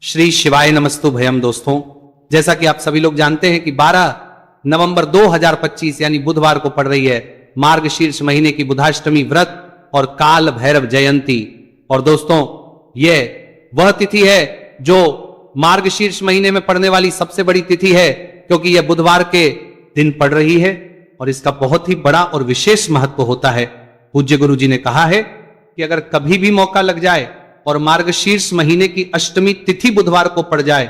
श्री शिवाय नमस्तु भयम। दोस्तों, जैसा कि आप सभी लोग जानते हैं कि 12 नवंबर 2025 यानी बुधवार को पड़ रही है मार्गशीर्ष महीने की बुधाष्टमी व्रत और काल भैरव जयंती। और दोस्तों, यह वह तिथि है जो मार्गशीर्ष महीने में पड़ने वाली सबसे बड़ी तिथि है, क्योंकि यह बुधवार के दिन पड़ रही है और इसका बहुत ही बड़ा और विशेष महत्व होता है। पूज्य गुरु जी ने कहा है कि अगर कभी भी मौका लग जाए और मार्गशीर्ष महीने की अष्टमी तिथि बुधवार को पड़ जाए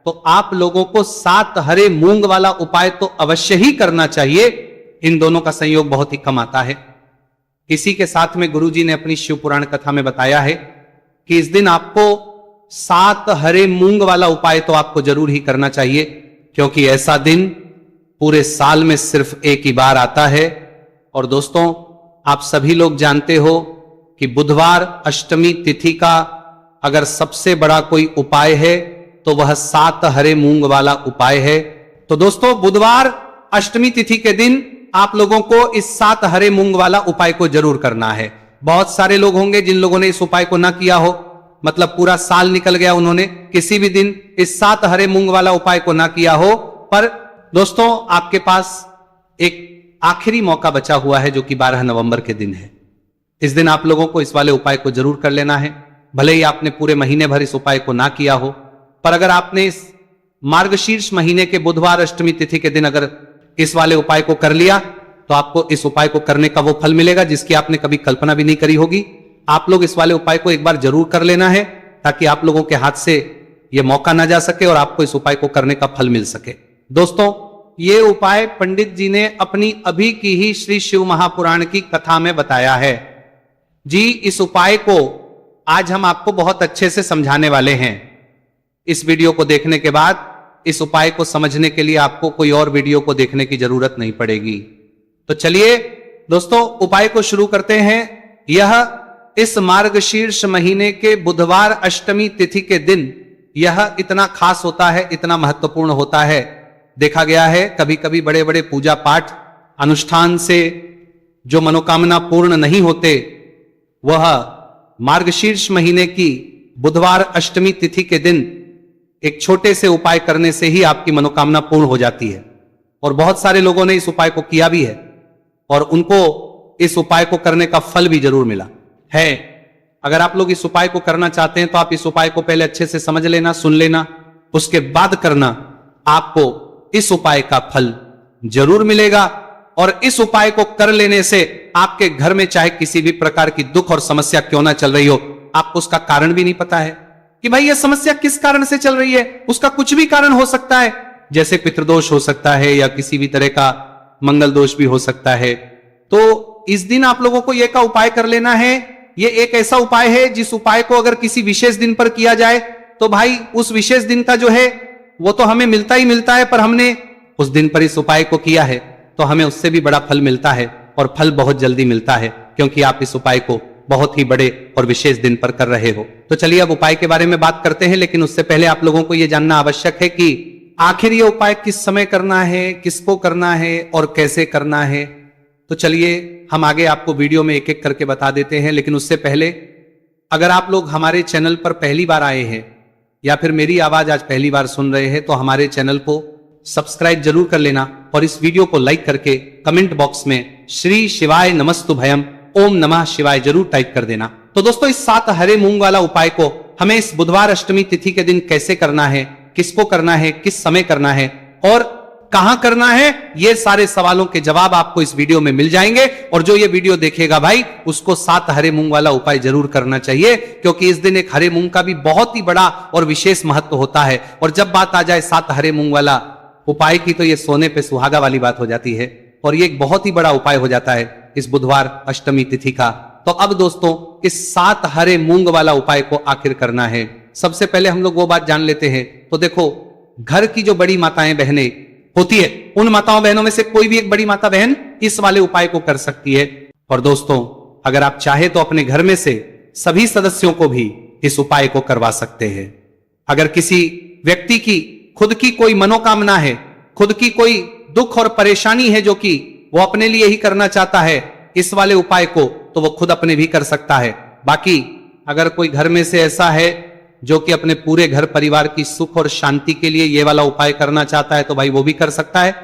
तो आप लोगों को 7 हरे मूंग वाला उपाय तो अवश्य ही करना चाहिए। इन दोनों का संयोग बहुत ही कम आता है। इसी के साथ में गुरु जी ने अपनी शिव पुराण कथा में बताया है कि इस दिन आपको 7 हरे मूंग वाला उपाय तो आपको जरूर ही करना चाहिए, क्योंकि ऐसा दिन पूरे साल में सिर्फ एक ही बार आता है। और दोस्तों, आप सभी लोग जानते हो कि बुधवार अष्टमी तिथि का अगर सबसे बड़ा कोई उपाय है तो वह 7 हरे मूंग वाला उपाय है। तो दोस्तों, बुधवार अष्टमी तिथि के दिन आप लोगों को इस 7 हरे मूंग वाला उपाय को जरूर करना है। बहुत सारे लोग होंगे जिन लोगों ने इस उपाय को ना किया हो, मतलब पूरा साल निकल गया, उन्होंने किसी भी दिन इस 7 हरे मूंग वाला उपाय को ना किया हो। पर दोस्तों, आपके पास एक आखिरी मौका बचा हुआ है जो कि 12 नवंबर के दिन है। इस दिन आप लोगों को इस वाले उपाय को जरूर कर लेना है। भले ही आपने पूरे महीने भर इस उपाय को ना किया हो, पर अगर आपने इस मार्गशीर्ष महीने के बुधवार अष्टमी तिथि के दिन अगर इस वाले उपाय को कर लिया तो आपको इस उपाय को करने का वो फल मिलेगा जिसकी आपने कभी कल्पना भी नहीं करी होगी। आप लोग इस वाले उपाय को एक बार जरूर कर लेना है ताकि आप लोगों के हाथ से यह मौका ना जा सके और आपको इस उपाय को करने का फल मिल सके। दोस्तों, ये उपाय पंडित जी ने अपनी अभी की ही श्री शिव महापुराण की कथा में बताया है जी। इस उपाय को आज हम आपको बहुत अच्छे से समझाने वाले हैं। इस वीडियो को देखने के बाद इस उपाय को समझने के लिए आपको कोई और वीडियो को देखने की जरूरत नहीं पड़ेगी। तो चलिए दोस्तों, उपाय को शुरू करते हैं। यह इस मार्गशीर्ष महीने के बुधवार अष्टमी तिथि के दिन यह इतना खास होता है, इतना महत्वपूर्ण होता है। देखा गया है कभी कभी बड़े बड़े पूजा पाठ अनुष्ठान से जो मनोकामना पूर्ण नहीं होते, वह मार्गशीर्ष महीने की बुधवार अष्टमी तिथि के दिन एक छोटे से उपाय करने से ही आपकी मनोकामना पूर्ण हो जाती है। और बहुत सारे लोगों ने इस उपाय को किया भी है और उनको इस उपाय को करने का फल भी जरूर मिला है। अगर आप लोग इस उपाय को करना चाहते हैं तो आप इस उपाय को पहले अच्छे से समझ लेना, सुन लेना, उसके बाद करना। आपको इस उपाय का फल जरूर मिलेगा और इस उपाय को कर लेने से आपके घर में चाहे किसी भी प्रकार की दुख और समस्या क्यों ना चल रही हो, आपको उसका कारण भी नहीं पता है कि भाई यह समस्या किस कारण से चल रही है। उसका कुछ भी कारण हो सकता है, जैसे पितृदोष हो सकता है या किसी भी तरह का मंगल दोष भी हो सकता है। तो इस दिन आप लोगों को यह का उपाय कर लेना है। यह एक ऐसा उपाय है जिस उपाय को अगर किसी विशेष दिन पर किया जाए तो भाई उस विशेष दिन का जो है वो तो हमें मिलता ही मिलता है, पर हमने उस दिन पर इस उपाय को किया है तो हमें उससे भी बड़ा फल मिलता है और फल बहुत जल्दी मिलता है, क्योंकि आप इस उपाय को बहुत ही बड़े और विशेष दिन पर कर रहे हो। तो चलिए अब उपाय के बारे में बात करते हैं, लेकिन उससे पहले आप लोगों को यह जानना आवश्यक है कि आखिर यह उपाय किस समय करना है, किसको करना है और कैसे करना है। तो चलिए हम आगे आपको वीडियो में एक एक करके बता देते हैं। लेकिन उससे पहले अगर आप लोग हमारे चैनल पर पहली बार आए हैं या फिर मेरी आवाज आज पहली बार सुन रहे हैं तो हमारे चैनल को सब्सक्राइब जरूर कर लेना और इस वीडियो को लाइक करके कमेंट बॉक्स में श्री शिवाय नमस्तु भयम ओम नमः शिवाय जरूर टाइप कर देना। तो दोस्तों, इस 7 हरे मूंग वाला उपाय को हमें इस बुधवार अष्टमी तिथि के दिन कैसे करना है, किसको करना है, किस समय करना है और कहां करना है, ये सारे सवालों के जवाब आपको इस वीडियो में मिल जाएंगे। और जो ये वीडियो देखेगा भाई उसको 7 हरे मूंग वाला उपाय जरूर करना चाहिए, क्योंकि इस दिन एक हरे मूंग का भी बहुत ही बड़ा और विशेष महत्व होता है। और जब बात आ जाए 7 हरे मूंग वाला उपाय की तो ये सोने पे सुहागा वाली बात हो जाती है और ये एक बहुत ही बड़ा उपाय हो जाता है इस बुधवार अष्टमी तिथि का। तो अब दोस्तों, इस 7 हरे मूंग वाला उपाय को आखिर करना है। सबसे पहले हम लोग वो बात जान लेते हैं। तो देखो, घर की जो बड़ी माताएं बहनें होती है, उन माताओं बहनों में से कोई भी एक बड़ी माता बहन इस वाले उपाय को कर सकती है। और दोस्तों, अगर आप चाहे तो अपने घर में से सभी सदस्यों को भी इस उपाय को करवा सकते हैं। अगर किसी व्यक्ति की खुद की कोई मनोकामना है, खुद की कोई दुख और परेशानी है जो कि वो अपने लिए ही करना चाहता है इस वाले उपाय को, तो वो खुद अपने भी कर सकता है। बाकी अगर कोई घर में से ऐसा है जो कि अपने पूरे घर परिवार की सुख और शांति के लिए ये वाला उपाय करना चाहता है तो भाई वो भी कर सकता है,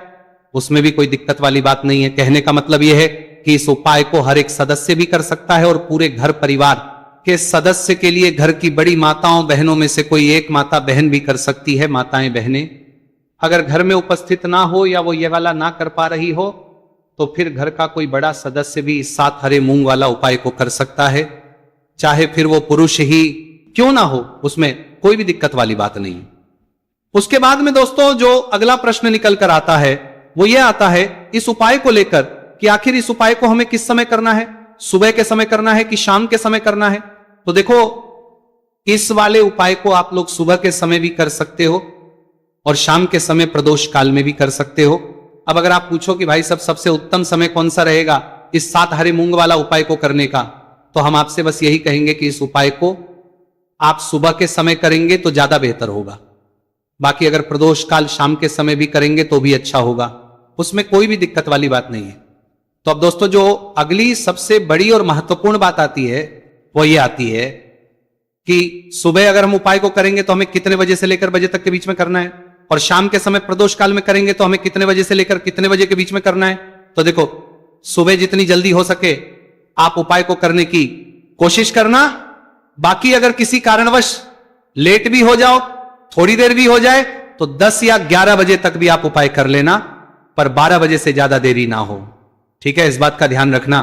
उसमें भी कोई दिक्कत वाली बात नहीं है। कहने का मतलब यह है कि इस उपाय को हर एक सदस्य भी कर सकता है और पूरे घर परिवार के सदस्य के लिए घर की बड़ी माताओं बहनों में से कोई एक माता बहन भी कर सकती है। माताएं बहनें अगर घर में उपस्थित ना हो या वो ये वाला ना कर पा रही हो तो फिर घर का कोई बड़ा सदस्य भी इस 7 हरे मूंग वाला उपाय को कर सकता है, चाहे फिर वो पुरुष ही क्यों ना हो, उसमें कोई भी दिक्कत वाली बात नहीं। उसके बाद में दोस्तों जो अगला प्रश्न निकल कर आता है वो ये आता है इस उपाय को लेकर कि आखिर इस उपाय को हमें किस समय करना है, सुबह के समय करना है कि शाम के समय करना है। तो देखो इस वाले उपाय को आप लोग सुबह के समय भी कर सकते हो और शाम के समय प्रदोष काल में भी कर सकते हो। अब अगर आप पूछो कि भाई सबसे उत्तम समय कौन सा रहेगा इस 7 हरे मूंग वाला उपाय को करने का, तो हम आपसे बस यही कहेंगे कि इस उपाय को आप सुबह के समय करेंगे तो ज्यादा बेहतर होगा। बाकी अगर प्रदोष काल शाम के समय भी करेंगे तो भी अच्छा होगा, उसमें कोई भी दिक्कत वाली बात नहीं है। तो अब दोस्तों जो अगली सबसे बड़ी और महत्वपूर्ण बात आती है वो ये आती है कि सुबह अगर हम उपाय को करेंगे तो हमें कितने बजे से लेकर बजे तक के बीच में करना है, और शाम के समय प्रदोष काल में करेंगे तो हमें कितने बजे से लेकर कितने बजे के बीच में करना है। तो देखो सुबह जितनी जल्दी हो सके आप उपाय को करने की कोशिश करना। बाकी अगर किसी कारणवश लेट भी हो जाओ, थोड़ी देर भी हो जाए, तो 10 या 11 बजे तक भी आप उपाय कर लेना, पर 12 बजे से ज्यादा देरी ना हो। ठीक है, इस बात का ध्यान रखना।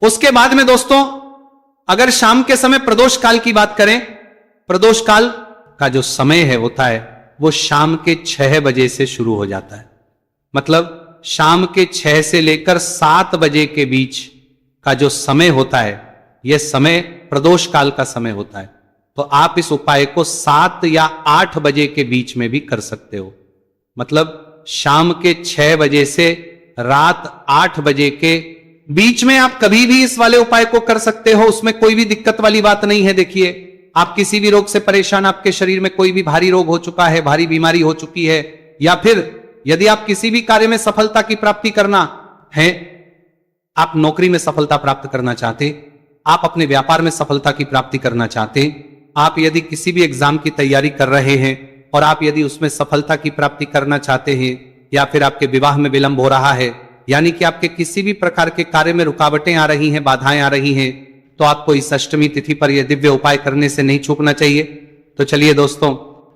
उसके बाद में दोस्तों अगर शाम के समय प्रदोष काल की बात करें, प्रदोष काल का जो समय है होता है वो शाम के 6 बजे से शुरू हो जाता है। मतलब शाम के 6 से लेकर 7 बजे के बीच का जो समय होता है यह समय प्रदोष काल का समय होता है। तो आप इस उपाय को 7 या 8 बजे के बीच में भी कर सकते हो। मतलब शाम के 6 बजे से रात 8 बजे के बीच में आप कभी भी इस वाले उपाय को कर सकते हो, उसमें कोई भी दिक्कत वाली बात नहीं है। देखिए आप किसी भी रोग से परेशान, आपके शरीर में कोई भी भारी रोग हो चुका है, भारी बीमारी हो चुकी है, या फिर यदि आप किसी भी कार्य में सफलता की प्राप्ति करना है, आप नौकरी में सफलता प्राप्त करना चाहते, आप अपने व्यापार में सफलता की प्राप्ति करना चाहते, आप यदि किसी भी एग्जाम की तैयारी कर रहे हैं और आप यदि उसमें सफलता की प्राप्ति करना चाहते हैं, या फिर आपके विवाह में विलंब हो रहा है, यानी कि आपके किसी भी प्रकार के कार्य में रुकावटें आ रही हैं, बाधाएं आ रही हैं, तो आपको इस अष्टमी तिथि पर यह दिव्य उपाय करने से नहीं चूकना चाहिए। तो चलिए दोस्तों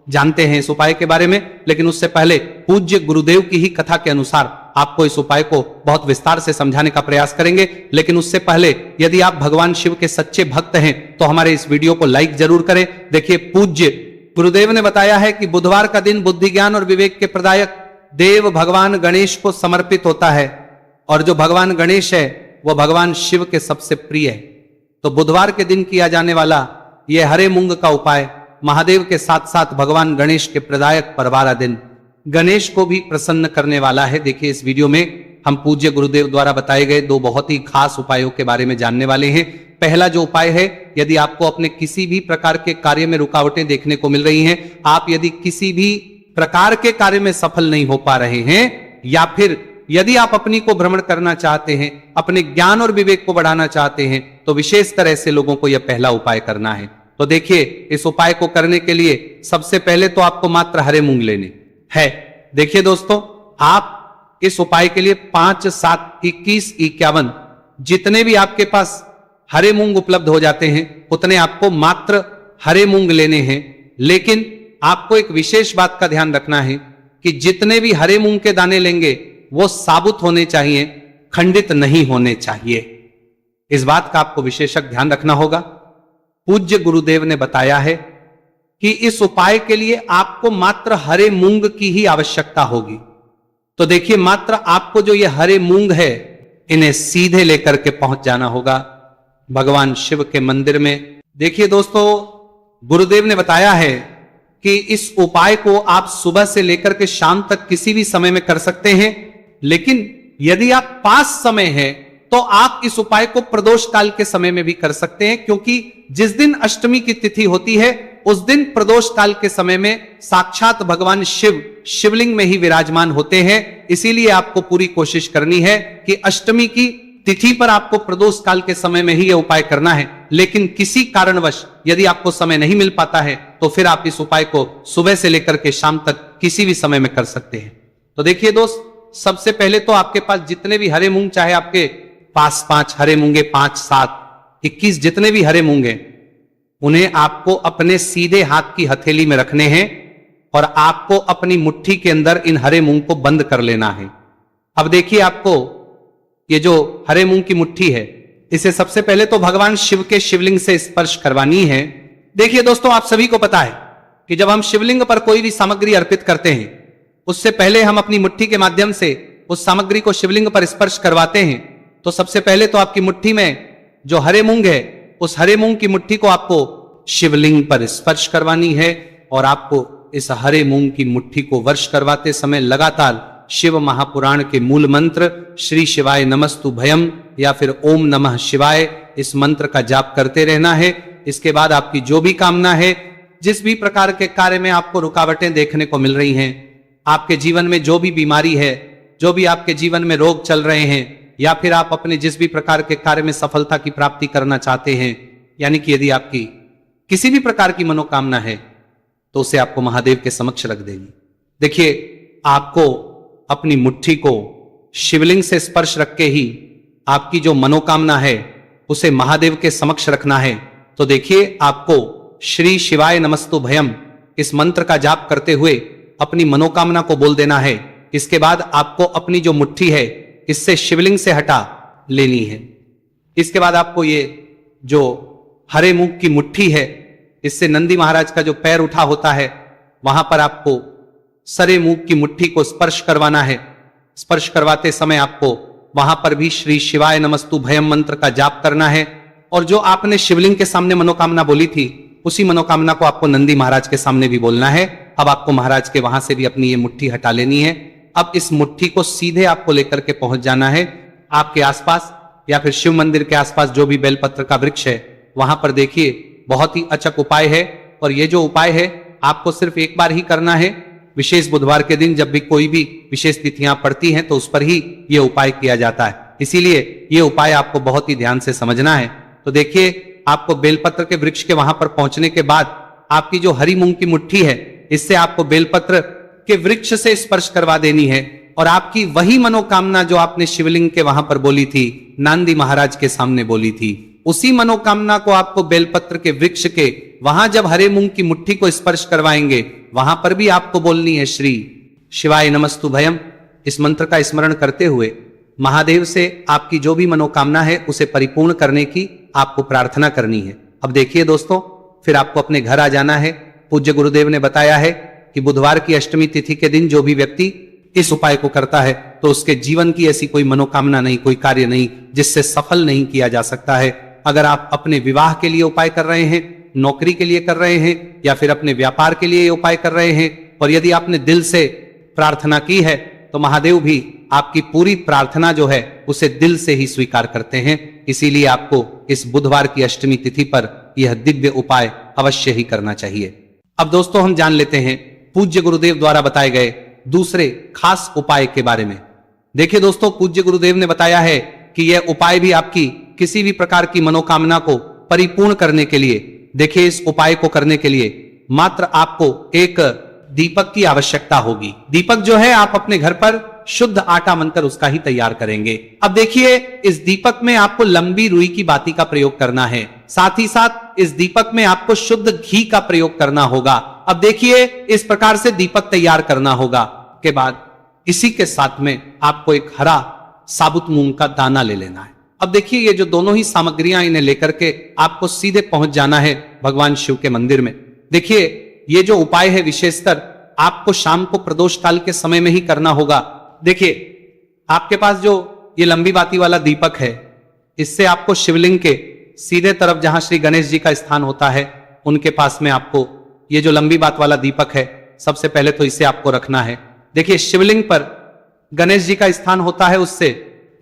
जानते हैं इस उपाय के बारे में, लेकिन उससे पहले पूज्य गुरुदेव की ही कथा के अनुसार आपको इस उपाय को बहुत विस्तार से समझाने का प्रयास करेंगे। लेकिन उससे पहले यदि आप भगवान शिव के सच्चे भक्त हैं तो हमारे इस वीडियो को लाइक जरूर करें। देखिए पूज्य गुरुदेव ने बताया है कि बुधवार का दिन बुद्धि ज्ञान और विवेक के प्रदायक देव भगवान गणेश को समर्पित होता है, और जो भगवान गणेश है वह भगवान शिव के सबसे प्रिय है। तो बुधवार के दिन किया जाने वाला यह हरे मूंग का उपाय महादेव के साथ साथ भगवान गणेश के प्रदायक परवारा दिन गणेश को भी प्रसन्न करने वाला है। देखिए इस वीडियो में हम पूज्य गुरुदेव द्वारा बताए गए 2 बहुत ही खास उपायों के बारे में जानने वाले हैं। पहला जो उपाय है, यदि आपको अपने किसी भी प्रकार के कार्य में रुकावटें देखने को मिल रही हैं, आप यदि किसी भी प्रकार के कार्य में सफल नहीं हो पा रहे हैं, या फिर यदि आप अपनी को भ्रमण करना चाहते हैं, अपने ज्ञान और विवेक को बढ़ाना चाहते हैं, तो विशेष तरह से लोगों को यह पहला उपाय करना है। तो देखिए इस उपाय को करने के लिए सबसे पहले तो आपको मात्र हरे मूंग लेने है। देखिए दोस्तों आप इस उपाय के लिए 5, 7, 21, 51 जितने भी आपके पास हरे मूंग उपलब्ध हो जाते हैं उतने आपको मात्र हरे मूंग लेने हैं। लेकिन आपको एक विशेष बात का ध्यान रखना है कि जितने भी हरे मूंग के दाने लेंगे वो साबुत होने चाहिए, खंडित नहीं होने चाहिए। इस बात का आपको विशेषक ध्यान रखना होगा। पूज्य गुरुदेव ने बताया है कि इस उपाय के लिए आपको मात्र हरे मूंग की ही आवश्यकता होगी। तो देखिए मात्र आपको जो ये हरे मूंग है इन्हें सीधे लेकर के पहुंच जाना होगा भगवान शिव के मंदिर में। देखिए दोस्तों गुरुदेव ने बताया है कि इस उपाय को आप सुबह से लेकर के शाम तक किसी भी समय में कर सकते हैं, लेकिन यदि आप पास समय है तो आप इस उपाय को प्रदोष काल के समय में भी कर सकते हैं, क्योंकि जिस दिन अष्टमी की तिथि होती है उस दिन प्रदोष काल के समय में साक्षात भगवान शिव शिवलिंग में ही विराजमान होते हैं। इसीलिए आपको पूरी कोशिश करनी है कि अष्टमी की तिथि पर आपको प्रदोष काल के समय में ही यह उपाय करना है। लेकिन किसी कारणवश यदि आपको समय नहीं मिल पाता है तो फिर आप इस उपाय को सुबह से लेकर के शाम तक किसी भी समय में कर सकते हैं। तो देखिए दोस्त, सबसे पहले तो आपके पास जितने भी हरे मूंग, चाहे आपके पास 5 हरे मूंगे, 5, 7, 21 जितने भी हरे मूंगे, उन्हें आपको अपने सीधे हाथ की हथेली में रखने हैं और आपको अपनी मुट्ठी के अंदर इन हरे मूंग को बंद कर लेना है। अब देखिए, आपको ये जो हरे मूंग की मुट्ठी है, इसे सबसे पहले तो भगवान शिव के शिवलिंग से स्पर्श करवानी है। देखिए दोस्तों, आप सभी को पता है कि जब हम शिवलिंग पर कोई भी सामग्री अर्पित करते हैं, उससे पहले हम अपनी मुट्ठी के माध्यम से उस सामग्री को शिवलिंग पर स्पर्श करवाते हैं। तो सबसे पहले तो आपकी मुट्ठी में जो हरे मूंग है, उस हरे मूंग की मुट्ठी को आपको शिवलिंग पर स्पर्श करवानी है और आपको इस हरे मूंग की मुट्ठी को वर्ष करवाते समय लगातार शिव महापुराण के मूल मंत्र श्री शिवाय नमस्तु भयम या फिर ओम नमः शिवाय, इस मंत्र का जाप करते रहना है। इसके बाद आपकी जो भी कामना है, जिस भी प्रकार के कार्य में आपको रुकावटें देखने को मिल रही हैं, आपके जीवन में जो भी बीमारी है, जो भी आपके जीवन में रोग चल रहे हैं, या फिर आप अपने जिस भी प्रकार के कार्य में सफलता की प्राप्ति करना चाहते हैं, यानी कि यदि आपकी किसी भी प्रकार की मनोकामना है, तो उसे आपको महादेव के समक्ष रख देगी। देखिए, आपको अपनी मुट्ठी को शिवलिंग से स्पर्श रख के ही आपकी जो मनोकामना है उसे महादेव के समक्ष रखना है। तो देखिए, आपको श्री शिवाय नमस्तु भयम इस मंत्र का जाप करते हुए अपनी मनोकामना को बोल देना है। इसके बाद आपको अपनी जो मुट्ठी है, इससे शिवलिंग से हटा लेनी है। इसके बाद आपको ये जो हरे मूंग की मुट्ठी है, इससे नंदी महाराज का जो पैर उठा होता है, वहां पर आपको सरे मूंग की मुट्ठी को स्पर्श करवाना है। स्पर्श करवाते समय आपको वहां पर भी श्री शिवाय नमस्तु भयम मंत्र का जाप करना है और जो आपने शिवलिंग के सामने मनोकामना बोली थी, उसी मनोकामना को आपको नंदी महाराज के सामने भी बोलना है। अब आपको महाराज के वहां से भी अपनी ये मुट्ठी हटा लेनी है। अब इस मुट्ठी को सीधे आपको लेकर के पहुंच जाना है आपके आसपास या फिर शिव मंदिर के आसपास जो भी बेलपत्र का वृक्ष है, वहां पर देखिए, बहुत ही अचक उपाय है। और ये जो उपाय है आपको सिर्फ एक बार ही करना है। विशेष बुधवार के दिन जब भी कोई भी विशेष तिथियां पड़ती हैं, तो उस पर ही यह उपाय किया जाता है। इसीलिए ये उपाय आपको बहुत ही ध्यान से समझना है। तो देखिए, आपको बेलपत्र के वृक्ष के वहां पर पहुंचने के बाद आपकी जो हरी मूंग की मुट्ठी है, इससे आपको बेलपत्र के वृक्ष से स्पर्श करवा देनी है और आपकी वही मनोकामना जो आपने शिवलिंग के वहां पर बोली थी, नांदी महाराज के सामने बोली थी, उसी मनोकामना को आपको बेलपत्र के वृक्ष के वहां जब हरे मूंग की मुट्ठी को स्पर्श करवाएंगे, वहां पर भी आपको बोलनी है श्री शिवाय नमस्तु भयम। इस मंत्र का स्मरण करते हुए महादेव से आपकी जो भी मनोकामना है उसे परिपूर्ण करने की आपको प्रार्थना करनी है। अब देखिए दोस्तों, फिर आपको अपने घर आ जाना है। पूज्य गुरुदेव ने बताया है कि बुधवार की अष्टमी तिथि के दिन जो भी व्यक्ति इस उपाय को करता है, तो उसके जीवन की ऐसी कोई मनोकामना नहीं, कोई कार्य नहीं जिससे सफल नहीं किया जा सकता है। अगर आप अपने विवाह के लिए उपाय कर रहे हैं, नौकरी के लिए कर रहे हैं, या फिर अपने व्यापार के लिए उपाय कर रहे हैं, और यदि आपने दिल से प्रार्थना की है, तो महादेव भी आपकी पूरी प्रार्थना जो है उसे दिल से ही स्वीकार करते हैं। इसीलिए आपको इस बुधवार की अष्टमी तिथि पर यह दिव्य उपाय अवश्य ही करना चाहिए। अब दोस्तों, हम जान लेते हैं पूज्य गुरुदेव द्वारा बताए गए दूसरे खास उपाय के बारे में। देखिए दोस्तों, पूज्य गुरुदेव ने बताया है कि यह उपाय भी आपकी किसी भी प्रकार की मनोकामना को परिपूर्ण करने के लिए, देखिए, इस उपाय को करने के लिए मात्र आपको एक दीपक की आवश्यकता होगी। दीपक जो है आप अपने घर पर शुद्ध आटा मंतर उसका ही तैयार करेंगे। अब देखिए, इस दीपक में आपको लंबी रुई की बाती का प्रयोग करना है। साथ ही साथ इस दीपक में आपको शुद्ध घी का प्रयोग करना होगा। अब देखिए, इस प्रकार से दीपक तैयार करना होगा। के बाद इसी के साथ में आपको एक हरा साबुत मूंग का दाना ले लेना है। अब देखिए, ये जो दोनों ही सामग्रियां, इन्हें लेकर के आपको सीधे पहुंच जाना है भगवान शिव के मंदिर में। देखिए, ये जो उपाय है विशेषतर आपको शाम को प्रदोष काल के समय में ही करना होगा। देखिए, आपके पास जो ये लंबी बाती वाला दीपक है, इससे आपको शिवलिंग के सीधे तरफ जहां श्री गणेश जी का स्थान होता है, उनके पास में आपको ये जो लंबी बात वाला दीपक है, सबसे पहले तो इसे आपको रखना है। देखिए, शिवलिंग पर गणेश जी का स्थान होता है, उससे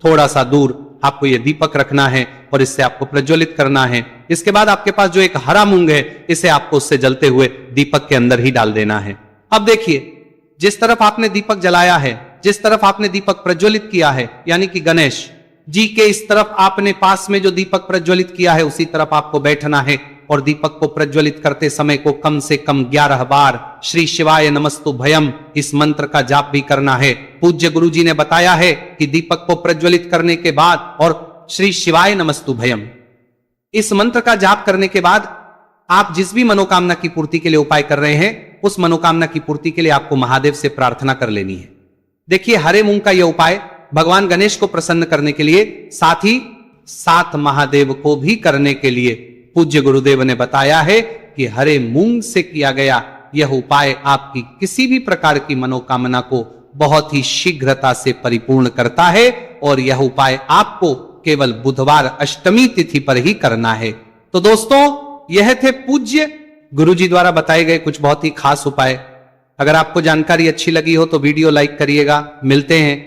थोड़ा सा दूर आपको ये दीपक रखना है और इससे आपको प्रज्वलित करना है। इसके बाद आपके पास जो एक हरा मूंग है, इसे आपको उससे जलते हुए दीपक के अंदर ही डाल देना है। अब देखिए, जिस तरफ आपने दीपक जलाया है, जिस तरफ आपने दीपक प्रज्वलित किया है, यानी कि गणेश जी के इस तरफ आपने पास में जो दीपक प्रज्वलित किया है, उसी तरफ आपको बैठना है और दीपक को प्रज्वलित करते समय को कम से कम 11 बार श्री शिवाय नमस्तु भयम इस मंत्र का जाप भी करना है। पूज्य गुरुजी ने बताया है कि दीपक को प्रज्वलित करने के बाद और श्री शिवाय नमस्तु भयम इस मंत्र का जाप करने के बाद आप जिस भी मनोकामना की पूर्ति के लिए उपाय कर रहे हैं, उस मनोकामना की पूर्ति के लिए आपको महादेव से प्रार्थना कर लेनी है। देखिए, हरे मूंग का यह उपाय भगवान गणेश को प्रसन्न करने के लिए, साथ ही 7 महादेव को भी करने के लिए पूज्य गुरुदेव ने बताया है कि हरे मूंग से किया गया यह उपाय आपकी किसी भी प्रकार की मनोकामना को बहुत ही शीघ्रता से परिपूर्ण करता है। और यह उपाय आपको केवल बुधवार अष्टमी तिथि पर ही करना है। तो दोस्तों, यह थे पूज्य गुरुजी द्वारा बताए गए कुछ बहुत ही खास उपाय। अगर आपको जानकारी अच्छी लगी हो तो वीडियो लाइक करिएगा। मिलते हैं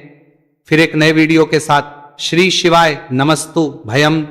फिर एक नए वीडियो के साथ। श्री शिवाय नमस्तु भयम।